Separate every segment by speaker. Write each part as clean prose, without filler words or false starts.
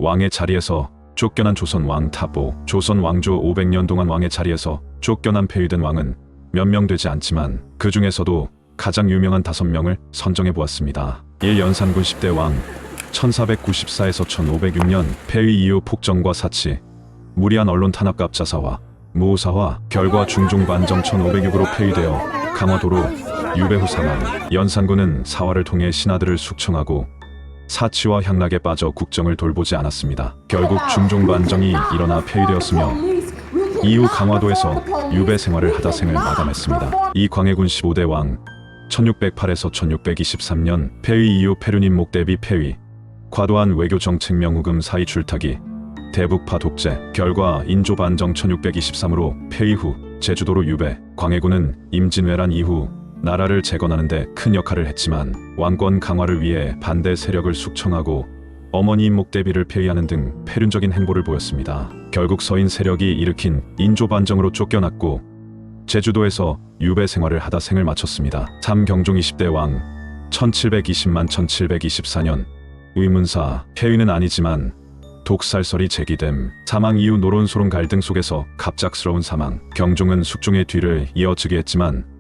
Speaker 1: 왕의 자리에서 쫓겨난 조선 왕 타보. 조선 왕조 500년 동안 왕의 자리에서 쫓겨난 폐위된 왕은 몇 명 되지 않지만 그 중에서도 가장 유명한 5명을 선정해 보았습니다. 1. 연산군 10대 왕. 1494에서 1506년 폐위 이후 폭정과 사치, 무리한 언론 탄압과 압자사와 무오사화 결과 중종 반정 1506으로 폐위되어 강화도로 유배 후 사망. 연산군은 사화를 통해 신하들을 숙청하고 사치와 향락에 빠져 국정을 돌보지 않았습니다. 결국 중종 반정이 일어나 폐위되었으며 이후 강화도에서 유배 생활을 하다 생을 마감했습니다. 이 광해군 15대 왕. 1608에서 1623년 폐위 이후 폐륜임목 대비 폐위, 과도한 외교 정책 명후금 사이 줄타기, 대북파 독재 결과 인조 반정 1623으로 폐위 후 제주도로 유배. 광해군은 임진왜란 이후 나라를 재건하는 데 큰 역할을 했지만 왕권 강화를 위해 반대 세력을 숙청하고 어머니 임목 대비를 폐위하는 등 폐륜적인 행보를 보였습니다. 결국 서인 세력이 일으킨 인조 반정으로 쫓겨났고 제주도에서 유배 생활을 하다 생을 마쳤습니다. 3. 경종 20대 왕. 1720만 1724년 의문사. 폐위는 아니지만 독살설이 제기됨. 사망 이후 노론소론 갈등 속에서 갑작스러운 사망. 경종은 숙종의 뒤를 이어 즉위했지만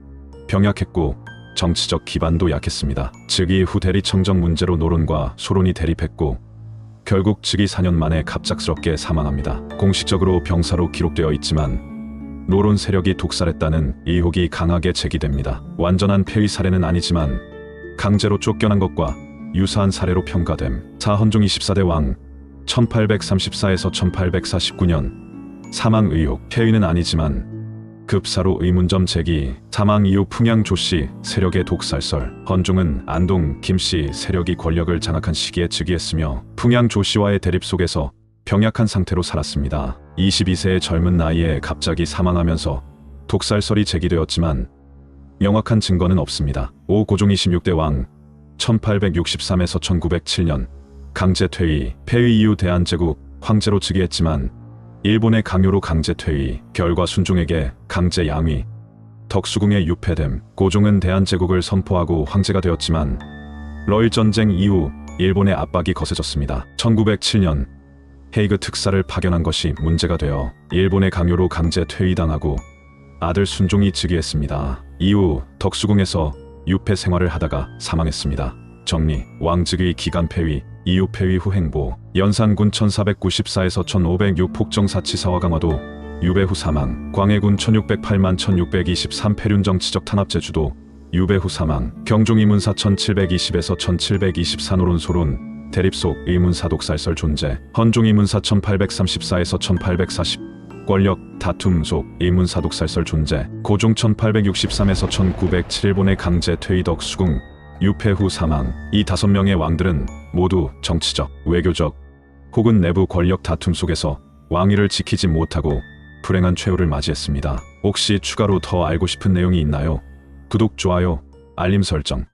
Speaker 1: 병약했고 정치적 기반도 약했습니다. 즉위 후 대리 청정 문제로 노론과 소론이 대립했고 결국 즉위 4년 만에 갑작스럽게 사망합니다. 공식적으로 병사로 기록되어 있지만 노론 세력이 독살했다는 의혹이 강하게 제기됩니다. 완전한 폐위 사례는 아니지만 강제로 쫓겨난 것과 유사한 사례로 평가됨. 4. 헌종 24대 왕. 1834에서 1849년 사망 의혹. 폐위는 아니지만 급사로 의문점 제기. 사망 이후 풍양 조씨 세력의 독살설. 헌종은 안동, 김씨 세력이 권력을 장악한 시기에 즉위했으며 풍양 조씨와의 대립 속에서 병약한 상태로 살았습니다. 22세의 젊은 나이에 갑자기 사망하면서 독살설이 제기되었지만 명확한 증거는 없습니다. 5. 고종 26대 왕. 1863에서 1907년 강제 퇴위. 폐위 이후 대한제국 황제로 즉위했지만 일본의 강요로 강제 퇴위. 결과 순종에게 강제 양위. 덕수궁에 유폐됨. 고종은 대한제국을 선포하고 황제가 되었지만 러일전쟁 이후 일본의 압박이 거세졌습니다. 1907년 헤이그 특사를 파견한 것이 문제가 되어 일본의 강요로 강제 퇴위당하고 아들 순종이 즉위했습니다. 이후 덕수궁에서 유폐 생활을 하다가 사망했습니다. 정리. 왕즉위 기간 폐위, 이후 폐위 후 행보. 연산군 1494에서 1506 폭정 사치 사화 강화도 유배 후 사망. 광해군 1608만 1623 폐륜 정치적 탄압 제주도 유배 후 사망. 경종 이문사 1720에서 1724 노론소론 대립 속 의문사 독살설 존재. 헌종 이문사 1834에서 1840 권력 다툼 속 의문사 독살설 존재. 고종 1863에서 1907 일본의 강제 퇴위 덕수궁 유폐 후 사망. 이 5명의 왕들은 모두 정치적, 외교적 혹은 내부 권력 다툼 속에서 왕위를 지키지 못하고 불행한 최후를 맞이했습니다. 혹시 추가로 더 알고 싶은 내용이 있나요? 구독, 좋아요, 알림 설정